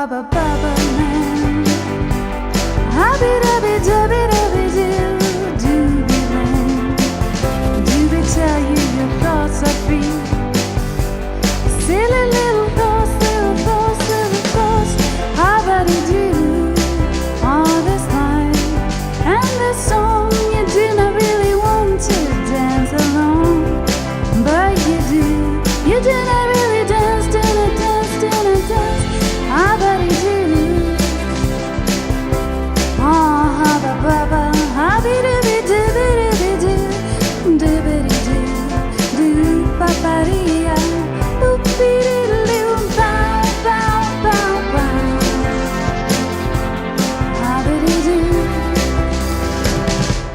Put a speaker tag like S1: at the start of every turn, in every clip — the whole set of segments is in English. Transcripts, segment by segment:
S1: hubba bubba man. Hubby dubby dubby dubby doo, doobie land. Do they tell you your thoughts are free? Silly little thoughts, little thoughts, little thoughts. Hubba-dee-doo. All this time and this song, you do not really want to dance alone, but you do. You do not really dance, do not dance, do not dance. Hubba-dee-doo. Oh, hubba bubba, hubby-dooby-dooby-dooby-doo, dooby-dee-doo, doo-ba-ba-dee-ya, boop-dee-dee-doo, bow, bow, bow, bow. Hubba-dee-doo.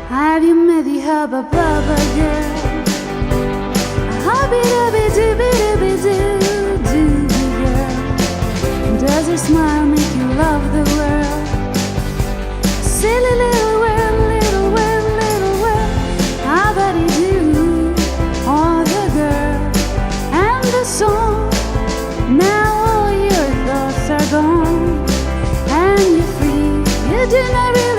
S1: Have you met the hubba bubba girl? Hubby-dubby-dooby-dooby-doo, doobie girl. Does her smile make you love the world? Silly little world, little world, little world. Hubba-dee-doo. Oh, the girl and the song. Now all your thoughts are gone and you're free. You do not really